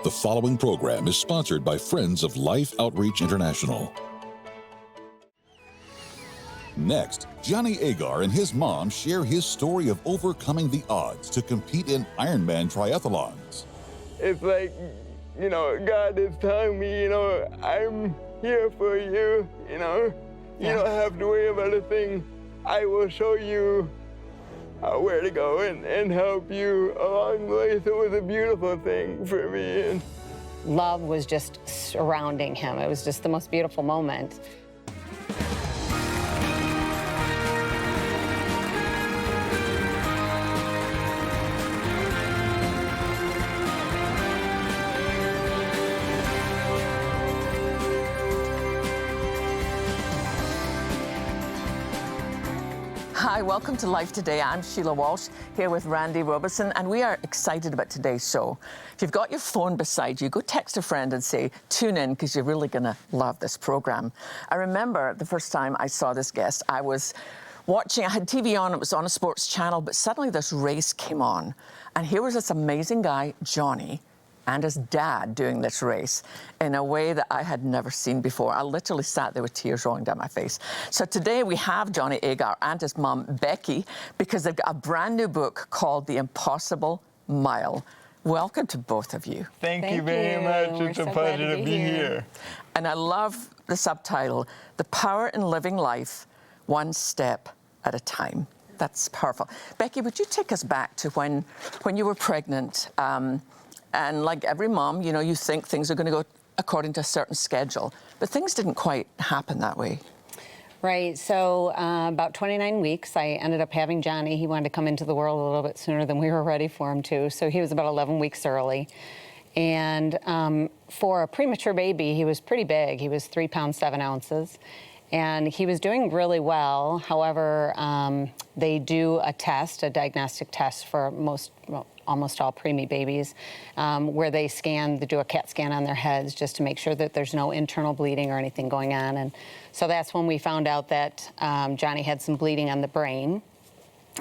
The following program is sponsored by Friends of Life Outreach International. Next, Johnny Agar and his mom share his story of overcoming the odds to compete in Ironman triathlons. It's like, God is telling me, I'm here for you, You don't have to worry about a thing. I will show you where to go and help you along the way. So it was a beautiful thing for me. And love was just surrounding him. It was just the most beautiful moment. Hi, welcome to Life Today. I'm Sheila Walsh, here with Randy Robertson, and we are excited about today's show. If you've got your phone beside you, go text a friend and say, tune in, because you're really going to love this program. I remember the first time I saw this guest, I was watching, I had TV on, it was on a sports channel, but suddenly this race came on, and here was this amazing guy, Johnny, and his dad doing this race in a way that I had never seen before. I literally sat there with tears rolling down my face. So today we have Johnny Agar and his mom, Becki, because they've got a brand new book called The Impossible Mile. Welcome to both of you. Thank you very much. It's a pleasure to be here. And I love the subtitle, The Power in Living Life, One Step at a Time. That's powerful. Becki, would you take us back to when you were pregnant? And like every mom, you think things are going to go according to a certain schedule, but things didn't quite happen that way. Right, so about 29 weeks, I ended up having Johnny. He wanted to come into the world a little bit sooner than we were ready for him to, so he was about 11 weeks early. And for a premature baby, he was pretty big. He was 3 pounds, 7 ounces. And he was doing really well. However, they do a diagnostic test for almost all preemie babies, where they do a CAT scan on their heads just to make sure that there's no internal bleeding or anything going on. And so that's when we found out that Johnny had some bleeding on the brain.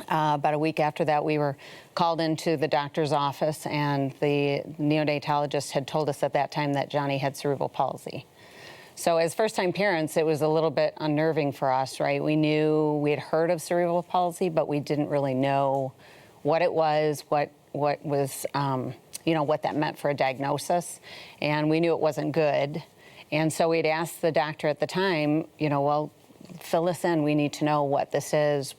About a week after that, we were called into the doctor's office, and the neonatologist had told us at that time that Johnny had cerebral palsy. So as first-time parents, it was a little bit unnerving for us, right? We had heard of cerebral palsy, but we didn't really know what it was, what was, what that meant for a diagnosis. And we knew it wasn't good. And so we'd asked the doctor at the time, well, fill us in. We need to know what this is.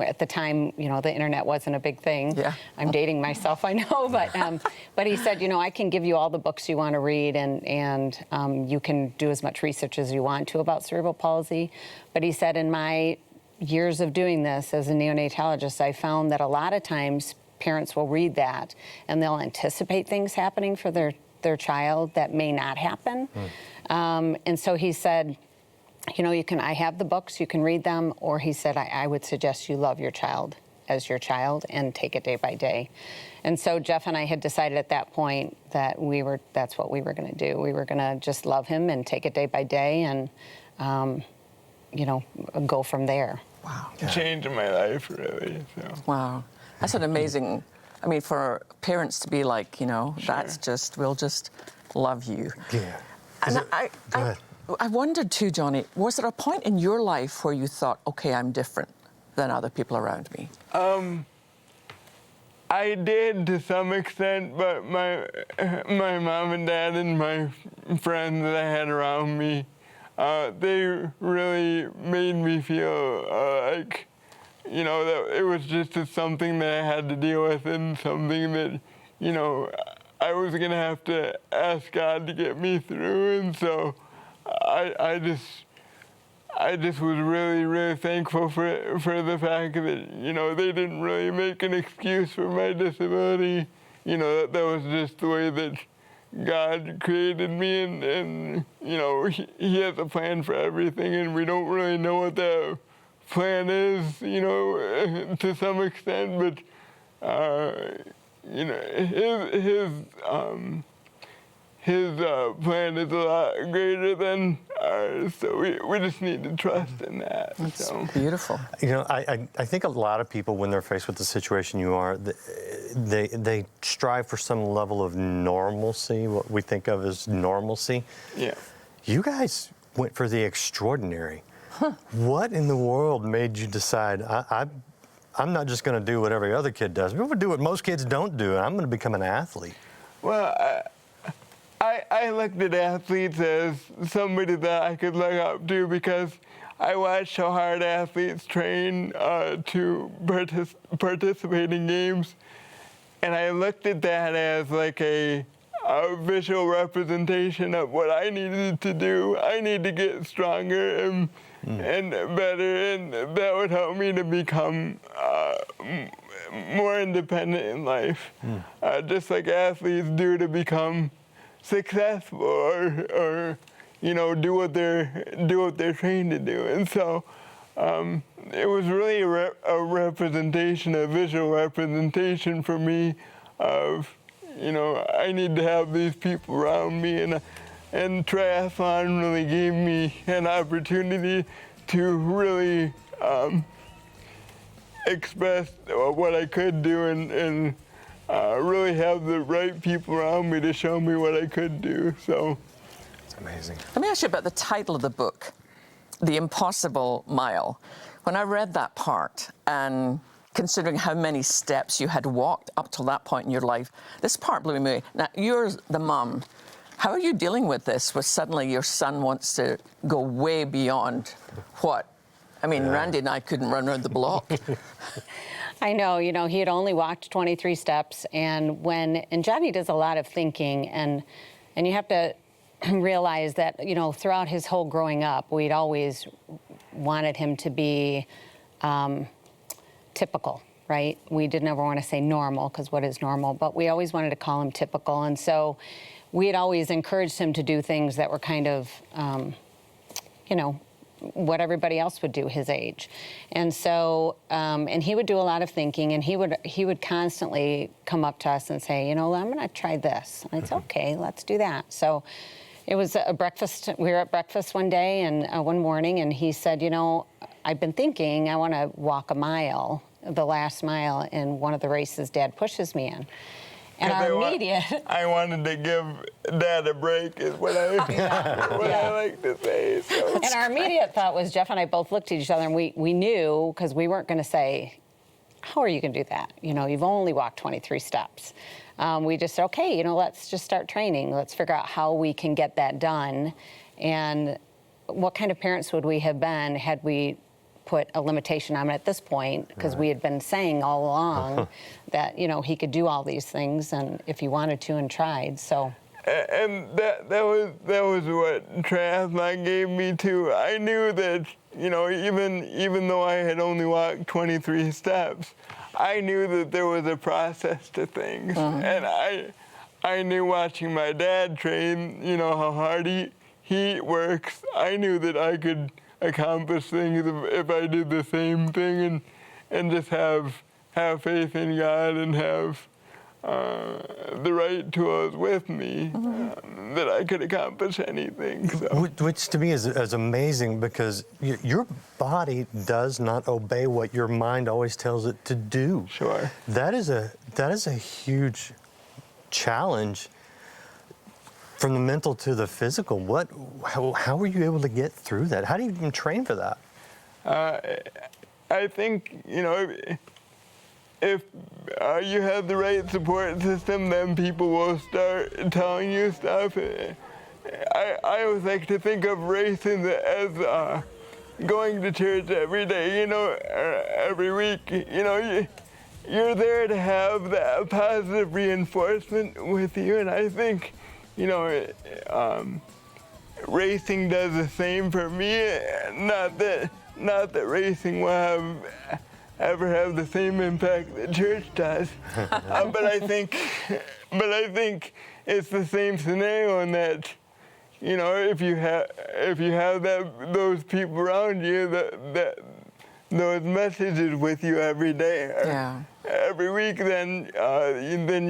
At the time, the internet wasn't a big thing. Yeah. I'm dating myself, I know, but he said, I can give you all the books you want to read, and you can do as much research as you want to about cerebral palsy. But he said, in my years of doing this as a neonatologist, I found that a lot of times parents will read that and they'll anticipate things happening for their child that may not happen. And so he said, I have the books, you can read them, or he said, I would suggest you love your child as your child and take it day by day. And so Jeff and I had decided at that point that that's what we were going to do. We were going to just love him and take it day by day and, go from there. Wow. Changed my life, really. So. Wow. That's an amazing, for parents to be like, we'll just love you. Yeah. And I wondered too, Johnny, was there a point in your life where you thought, okay, I'm different than other people around me? I did to some extent, but my mom and dad and my friends that I had around me, they really made me feel like, that it was just something that I had to deal with, and something that, I was going to have to ask God to get me through. And so I just was really, really thankful for the fact that, they didn't really make an excuse for my disability. That was just the way that God created me, and he has a plan for everything, and we don't really know what that plan is, to some extent, but his plan is a lot greater than So we just need to trust in that. That's so. beautiful. You know, I think a lot of people, when they're faced with the situation you are, they strive for some level of normalcy, what we think of as normalcy. Yeah. You guys went for the extraordinary. What in the world made you decide, I'm not just going to do what every other kid does. I'm going to do what most kids don't do, and I'm going to become an athlete? Well, I looked at athletes as somebody that I could look up to because I watched how hard athletes train to participate in games. And I looked at that as like a visual representation of what I needed to do. I need to get stronger and better, and that would help me to become more independent in life, just like athletes do to become successful or you know, do what they're trained to do. And so it was really a representation, a visual representation for me of, you know, I need to have these people around me, and triathlon really gave me an opportunity to really express what I could do and really have the right people around me to show me what I could do. So It's amazing. Let me ask you about the title of the book, The Impossible Mile. When I read that part, and considering how many steps you had walked up till that point in your life, this part blew me away. Now, you're the mom. How are you dealing with this, where suddenly your son wants to go way beyond what? I mean, Randy and I couldn't run around the block. I know, you know, he had only walked 23 steps, and Johnny does a lot of thinking, and you have to realize that, you know, throughout his whole growing up, we'd always wanted him to be typical, right? We did never want to say normal, because what is normal? But we always wanted to call him typical, and so we had always encouraged him to do things that were kind of, you know, what everybody else would do his age. And so, and he would do a lot of thinking, and he would constantly come up to us and say, you know, I'm gonna try this. And it's okay, let's do that. So it was a breakfast, we were at breakfast one day and one morning, and he said, you know, I've been thinking I wanna walk a mile, the last mile in one of the races Dad pushes me in. And our immediate... I wanted to give Dad a break, is what I like to say. So. And our immediate thought was, Jeff and I both looked at each other, and we knew, because we weren't going to say, how are you going to do that? You know, you've only walked 23 steps. We just said, okay, you know, let's just start training. Let's figure out how we can get that done. And what kind of parents would we have been had we put a limitation on him at this point, because we had been saying all along that, you know, he could do all these things, and if he wanted to and tried. So, and that was what triathlon gave me too. I knew that, you know, even though I had only walked 23 steps, I knew that there was a process to things. And I knew, watching my dad train, you know, how hard he works. I knew that I could accomplish things if I did the same thing, and just have faith in God and have the right tools with me, that I could accomplish anything. So. Which to me is amazing, because your body does not obey what your mind always tells it to do. Sure. That is a huge challenge. From the mental to the physical, how were you able to get through that? How do you even train for that? I think, you know, if you have the right support system, then people will start telling you stuff. I always like to think of racing as going to church every day, you know, every week. You know, you're there to have that positive reinforcement with you, and I think, you know, racing does the same for me. Not that racing will ever have the same impact that church does, but I think it's the same scenario in that, you know, if you have those people around you, that those messages with you every day, every week, then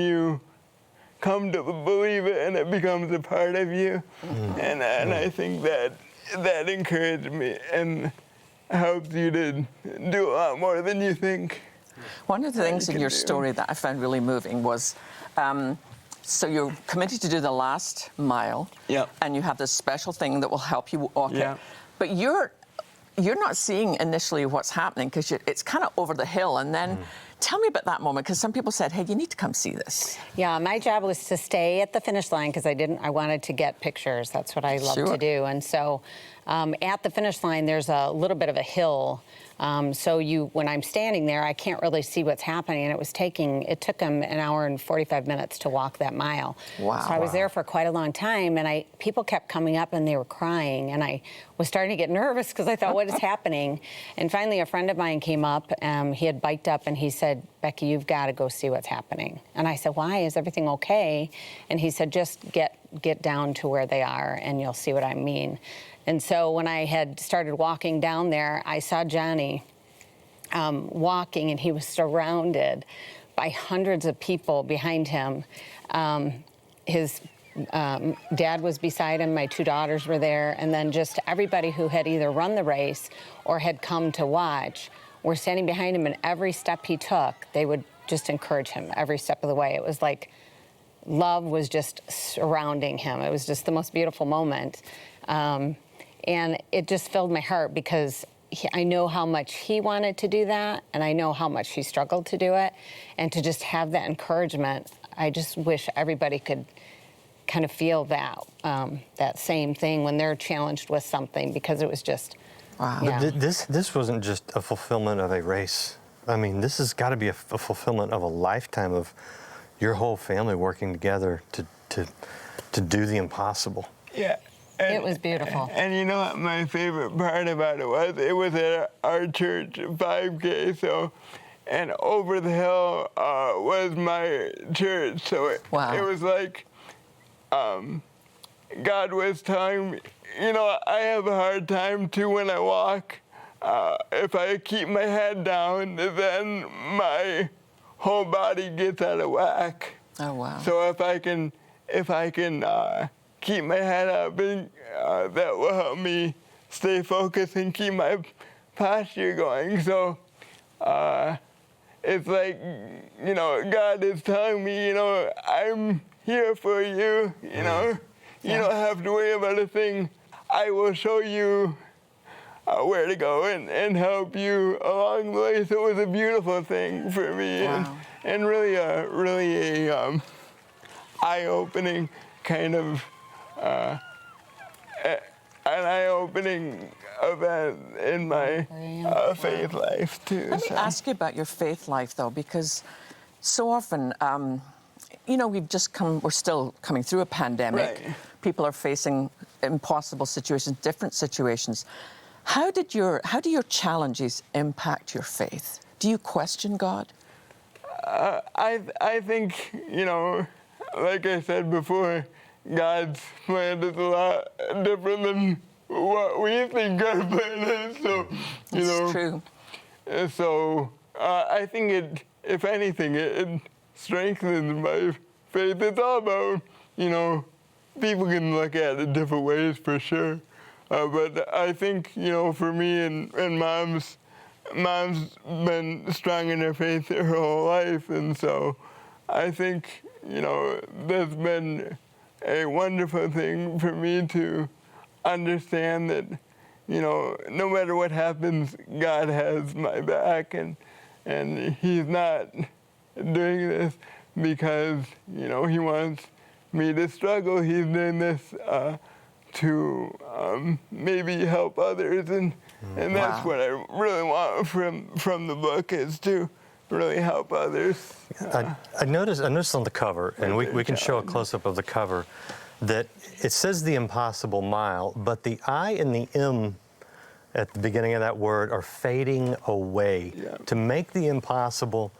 you come to believe it, and it becomes a part of you. And I think that that encouraged me and helps you to do a lot more than you think. One of the things in can your do. story that I found really moving was, so you're committed to do the last mile, Yep. and you have this special thing that will help you walk Yeah. it. But you're not seeing initially what's happening because it's kind of over the hill. And then tell me about that moment, because some people said, hey, you need to come see this. Yeah, my job was to stay at the finish line because I wanted to get pictures. That's what I love Sure. to do. And so at the finish line, there's a little bit of a hill. So when I'm standing there, I can't really see what's happening. And it took him an hour and 45 minutes to walk that mile. Wow. So I was there for quite a long time, and people kept coming up and they were crying, and I was starting to get nervous because I thought, what is happening? And finally, a friend of mine came up. He had biked up, and he said, Becki, you've got to go see what's happening. And I said, why? Is everything okay? And he said, just get down to where they are, and you'll see what I mean. And so when I had started walking down there, I saw Johnny walking, and he was surrounded by hundreds of people behind him. His dad was beside him, my 2 daughters were there, and then just everybody who had either run the race or had come to watch were standing behind him, and every step he took, they would just encourage him every step of the way. It was like love was just surrounding him. It was just the most beautiful moment. And it just filled my heart because I know how much he wanted to do that, and I know how much he struggled to do it. And to just have that encouragement, I just wish everybody could kind of feel that same thing when they're challenged with something, because it was just, Wow. yeah. But this wasn't just a fulfillment of a race. I mean, this has got to be a fulfillment of a lifetime of your whole family working together to do the impossible. Yeah. It was beautiful. And you know what my favorite part about it was? It was at our church 5K, so, and over the hill was my church, so it was like God was telling me, you know, I have a hard time too when I walk. If I keep my head down, then my whole body gets out of whack. Oh, wow. So if I can keep my head up, and that will help me stay focused and keep my posture going. So it's like, you know, God is telling me, you know, I'm here for you, you know. You don't have to worry about a thing. I will show you where to go and help you along the way. So it was a beautiful thing for me. Wow. And really a eye-opening kind of an eye-opening event in my faith life too. Let me ask you about your faith life, though, because so often, you know, we're still coming through a pandemic. Right. People are facing impossible situations, different situations. How do your challenges impact your faith? Do you question God? I think, you know, like I said before, God's plan is a lot different than what we think our plan is. So, you know, It's true. So I think if anything, it strengthens my faith. It's all about, you know, people can look at it different ways for sure. But I think, you know, for me and Mom's been strong in her faith her whole life. And so I think, you know, that's been a wonderful thing for me to understand that, you know, no matter what happens, God has my back, and He's not doing this because, you know, He wants me to struggle. He's doing this to maybe help others, and that's what I really want from the book, is to really help others. I noticed on the cover, and we can show a close-up of the cover, that it says the impossible mile, but the I and the M at the beginning of that word are fading away to make the impossible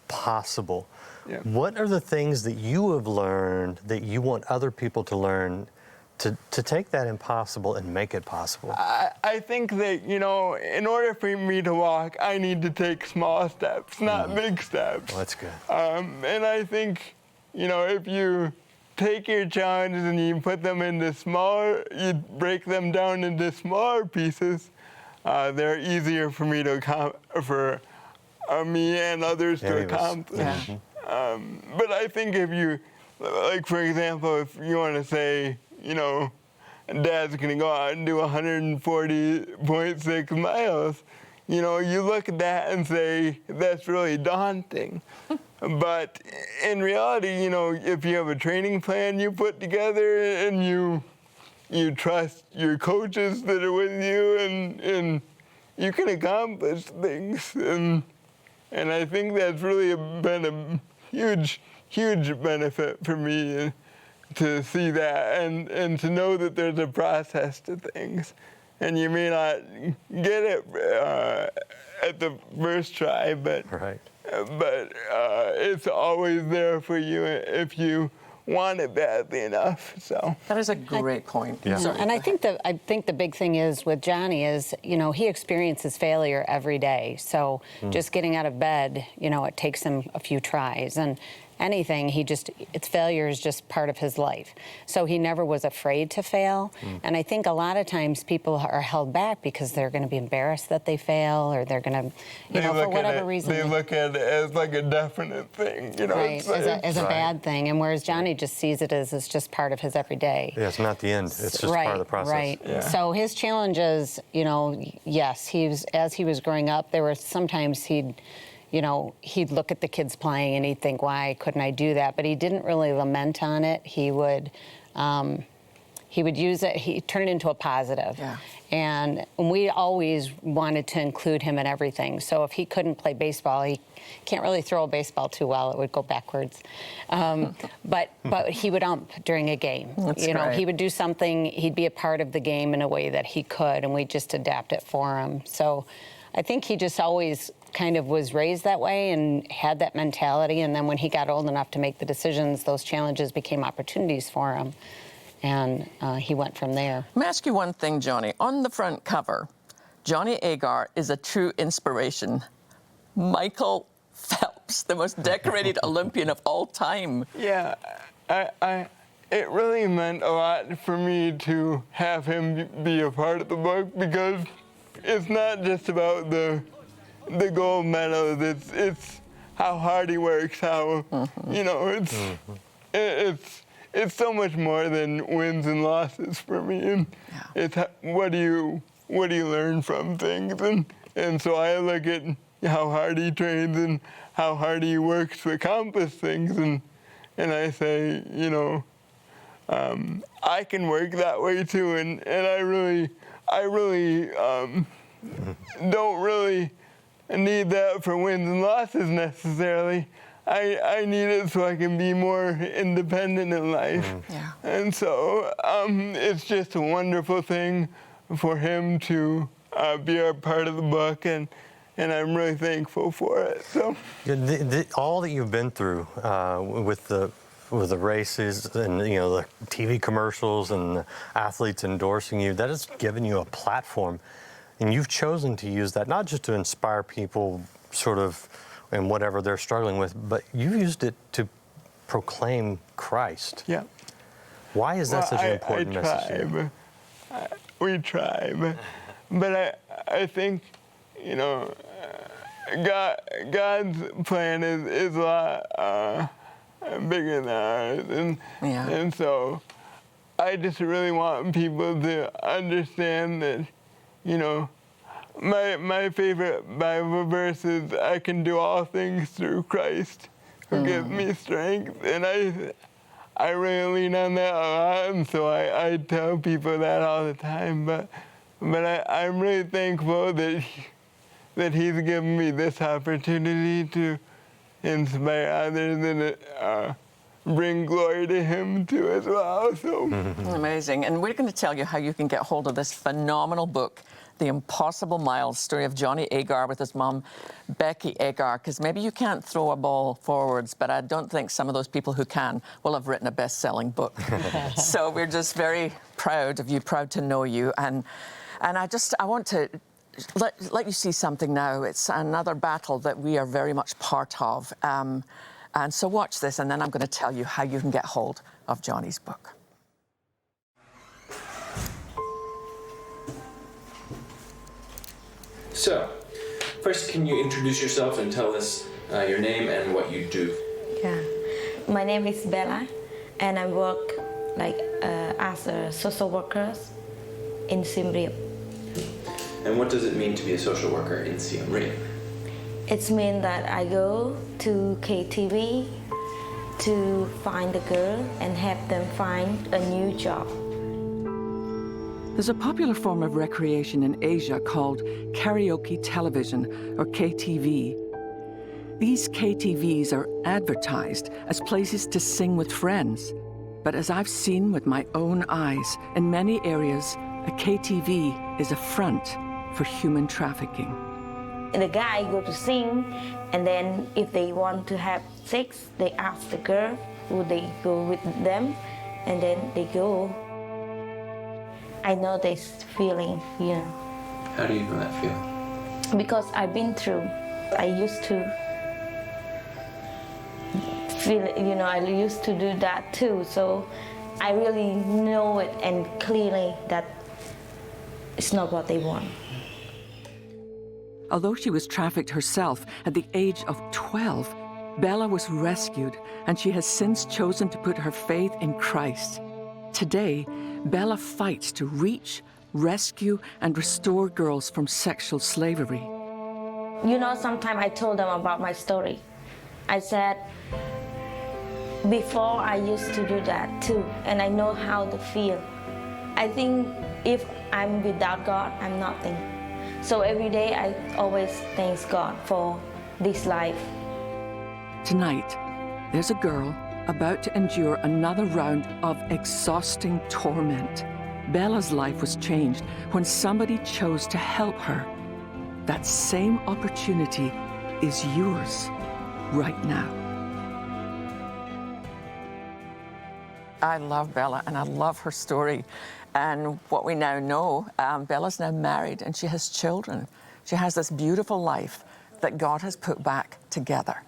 possible. Yeah. What are the things that you have learned that you want other people to learn to take that impossible and make it possible? I think that, you know, in order for me to walk, I need to take small steps, not big steps. Well, that's good. And I think, you know, if you take your challenges and you put them into you break them down into smaller pieces, they're easier for me me and others to accomplish. Yeah. But I think if you, like for example, if you want to say, Dad's gonna go out and do 140.6 miles, you look at that and say, that's really daunting. But in reality, if you have a training plan you put together and you trust your coaches that are with you and you can accomplish things. And I think that's really been a huge, huge benefit for me to see that and to know that there's a process to things. And you may not get it at the first try, but it's always there for you if you want it badly enough. So that is a great point. Yeah. Sorry, and I think the big thing is with Johnny is, he experiences failure every day. So just getting out of bed, it takes him a few tries. And anything, failure is just part of his life. So he never was afraid to fail. And I think a lot of times people are held back because they're going to be embarrassed that they fail, or they're going to, for whatever reason. They look at it as like a definite thing, Right, as a bad thing. And whereas Johnny just sees it as it's just part of his everyday. Yeah, it's not the end. It's just part of the process. Right. Yeah. So his challenges, yes, as he was growing up, there were sometimes he'd look at the kids playing and he'd think, why couldn't I do that? But he didn't really lament on it. He would use it, he'd turn it into a positive. Yeah. And we always wanted to include him in everything. So if he couldn't play baseball, he can't really throw a baseball too well, it would go backwards. But he would ump during a game. That's great. He would do something, he'd be a part of the game in a way that he could, and we'd just adapt it for him. So I think he just always kind of was raised that way and had that mentality, and then when he got old enough to make the decisions, those challenges became opportunities for him, and he went from there. Let me ask you one thing, Johnny. On the front cover, Johnny Agar is a true inspiration. Michael Phelps, the most decorated Olympian of all time. Yeah, it really meant a lot for me to have him be a part of the book, because it's not just about the gold medal. It's how hard he works. How it's so much more than wins and losses for me. And it's what do you learn from things. And so I look at how hard he trains and how hard he works to accomplish things, and I say, I can work that way too. And I really don't really need that for wins and losses necessarily. I need it so I can be more independent in life. Yeah. And so it's just a wonderful thing for him to be a part of the book, and I'm really thankful for it. So all that you've been through with the races and the TV commercials and the athletes endorsing you, that has given you a platform. And you've chosen to use that not just to inspire people sort of in whatever they're struggling with, but you used it to proclaim Christ. Yeah. Why is that such an important message? We try, but I think, God's plan is a lot bigger than ours. And so I just really want people to understand that, my favorite Bible verse is, I can do all things through Christ who gives me strength. And I really lean on that a lot, and so I tell people that all the time. But I'm really thankful that he's given me this opportunity to inspire others and bring glory to him too as well. So Amazing. And we're going to tell you how you can get hold of this phenomenal book, The Impossible Miles, story of Johnny Agar with his mom, Becki Agar, because maybe you can't throw a ball forwards, but I don't think some of those people who can will have written a best-selling book. So we're just very proud of you, proud to know you. And I want to let you see something now. It's another battle that we are very much part of. And so watch this, and then I'm going to tell you how you can get hold of Johnny's book. So, first, can you introduce yourself and tell us your name and what you do? Yeah, my name is Bella, and I work as a social worker in Siem Reap. And what does it mean to be a social worker in Siem Reap? It means that I go to KTV to find the girl and help them find a new job. There's a popular form of recreation in Asia called karaoke television, or KTV. These KTVs are advertised as places to sing with friends. But as I've seen with my own eyes, in many areas, a KTV is a front for human trafficking. And the guy go to sing, and then if they want to have sex, they ask the girl, would they go with them, and then they go. I know this feeling, you know. How do you know that feeling? Because I've been through. I used to feel, you know, I used to do that too. So I really know it and clearly that it's not what they want. Although she was trafficked herself at the age of 12, Bella was rescued, and she has since chosen to put her faith in Christ. Today, Bella fights to reach, rescue, and restore girls from sexual slavery. You know, sometimes I told them about my story. I said, before I used to do that too, and I know how to feel. I think if I'm without God, I'm nothing. So every day I always thank God for this life. Tonight, there's a girl about to endure another round of exhausting torment. Bella's life was changed when somebody chose to help her. That same opportunity is yours right now. I love Bella, and I love her story. And what we now know, Bella's now married and she has children. She has this beautiful life that God has put back together.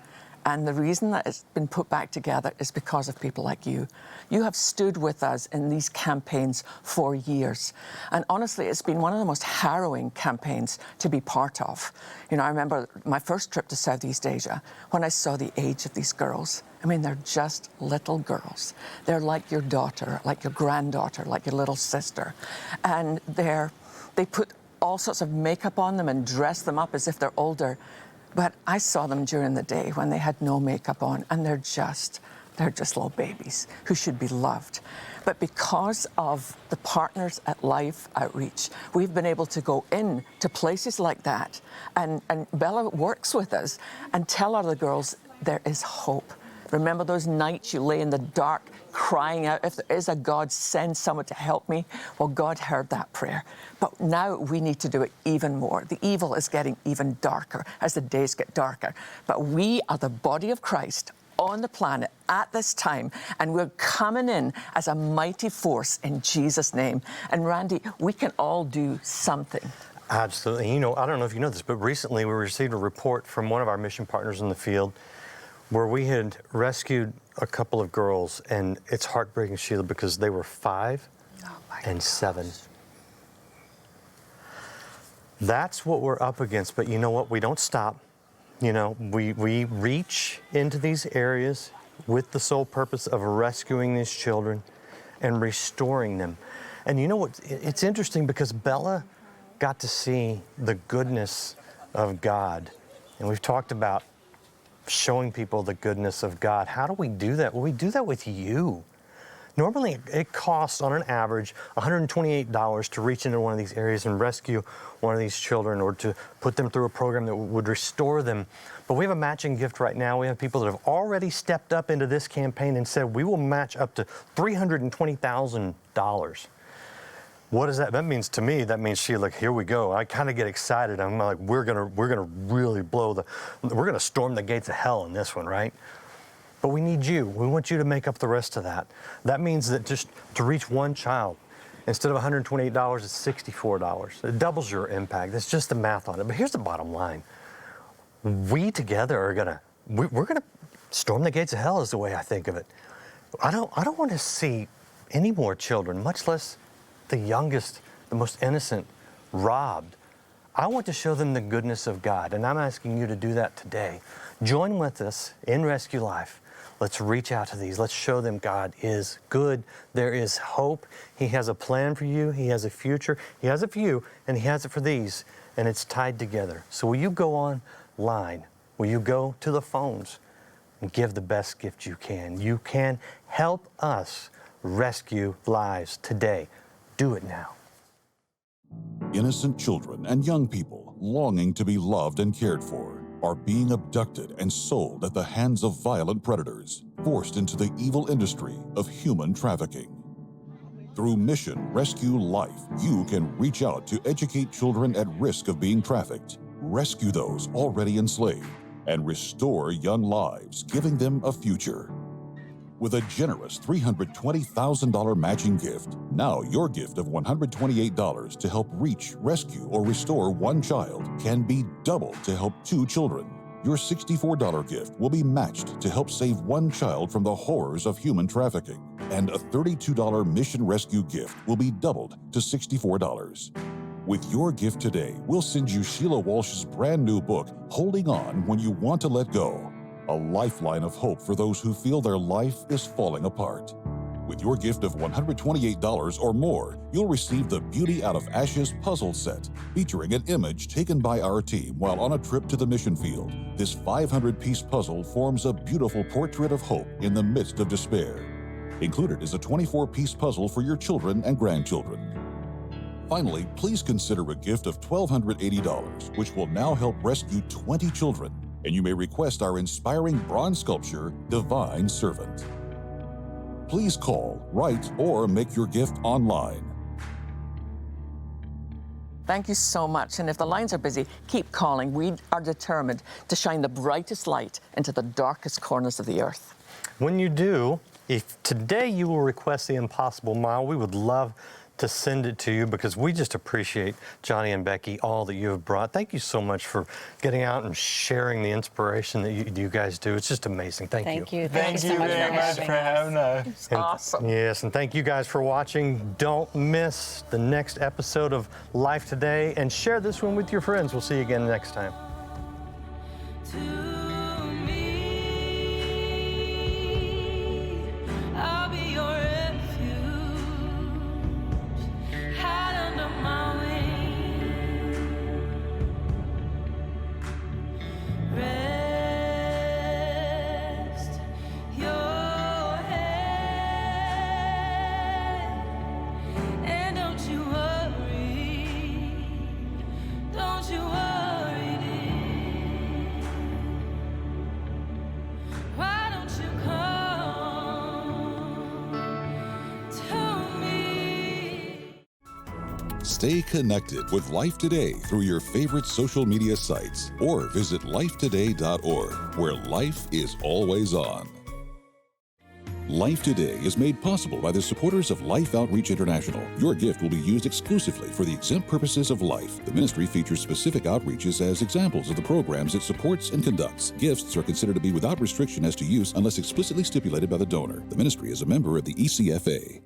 And the reason that it's been put back together is because of people like you. You have stood with us in these campaigns for years. And honestly, it's been one of the most harrowing campaigns to be part of. You know, I remember my first trip to Southeast Asia when I saw the age of these girls. I mean, they're just little girls. They're like your daughter, like your granddaughter, like your little sister. And they put all sorts of makeup on them and dress them up as if they're older. But I saw them during the day when they had no makeup on, and they're just little babies who should be loved. But because of the Partners at Life outreach, we've been able to go in to places like that, and Bella works with us and tell other girls there is hope. Remember those nights you lay in the dark crying out, if there is a God, send someone to help me? Well, God heard that prayer. But now we need to do it even more. The evil is getting even darker as the days get darker. But we are the body of Christ on the planet at this time, and we're coming in as a mighty force in Jesus' name. And Randy, we can all do something. Absolutely. You know, I don't know if you know this, but recently we received a report from one of our mission partners in the field where we had rescued a couple of girls, and it's heartbreaking, Sheila, because they were 5 and 7. That's what we're up against, but you know what? We don't stop. You know, we reach into these areas with the sole purpose of rescuing these children and restoring them. And you know what? It's interesting because Bella got to see the goodness of God. And we've talked about showing people the goodness of God. How do we do that? Well, we do that with you. Normally, it costs, on an average, $128 to reach into one of these areas and rescue one of these children, or to put them through a program that would restore them. But we have a matching gift right now. We have people that have already stepped up into this campaign and said, we will match up to $320,000. What does that? That means to me, that means, Sheila, here we go. I kind of get excited. I'm like, we're gonna really we're gonna storm the gates of hell in this one, right? But we need you. We want you to make up the rest of that. That means that just to reach one child, instead of $128, it's $64. It doubles your impact. It's just the math on it. But here's the bottom line. We together are we're gonna storm the gates of hell is the way I think of it. I don't want to see any more children, much less the youngest, the most innocent, robbed. I want to show them the goodness of God, and I'm asking you to do that today. Join with us in Rescue Life. Let's reach out to these. Let's show them God is good. There is hope. He has a plan for you. He has a future. He has it for you, and He has it for these, and it's tied together. So will you go online? Will you go to the phones and give the best gift you can? You can help us rescue lives today. Do it now. Innocent children and young people longing to be loved and cared for are being abducted and sold at the hands of violent predators, forced into the evil industry of human trafficking. Through Mission Rescue Life, you can reach out to educate children at risk of being trafficked, rescue those already enslaved, and restore young lives, giving them a future. With a generous $320,000 matching gift, now your gift of $128 to help reach, rescue, or restore one child can be doubled to help 2 children. Your $64 gift will be matched to help save one child from the horrors of human trafficking, and a $32 Mission Rescue gift will be doubled to $64. With your gift today, we'll send you Sheila Walsh's brand new book, Holding On When You Want to Let Go, a lifeline of hope for those who feel their life is falling apart. With your gift of $128 or more, you'll receive the Beauty Out of Ashes puzzle set, featuring an image taken by our team while on a trip to the mission field. This 500-piece puzzle forms a beautiful portrait of hope in the midst of despair. Included is a 24-piece puzzle for your children and grandchildren. Finally, please consider a gift of $1,280, which will now help rescue 20 children, and you may request our inspiring bronze sculpture, Divine Servant. Please call, write, or make your gift online. Thank you so much. And if the lines are busy, keep calling. We are determined to shine the brightest light into the darkest corners of the earth. When you do, if today you will request the Impossible Mile, we would love to send it to you because we just appreciate Johnny and Becki, all that you have brought. Thank you so much for getting out and sharing the inspiration that you guys do. It's just amazing. Thank you. Thank you so very much for having us. It's awesome. Yes, and thank you guys for watching. Don't miss the next episode of Life Today, and share this one with your friends. We'll see you again next time. Stay connected with Life Today through your favorite social media sites or visit lifetoday.org, where life is always on. Life Today is made possible by the supporters of Life Outreach International. Your gift will be used exclusively for the exempt purposes of life. The ministry features specific outreaches as examples of the programs it supports and conducts. Gifts are considered to be without restriction as to use unless explicitly stipulated by the donor. The ministry is a member of the ECFA.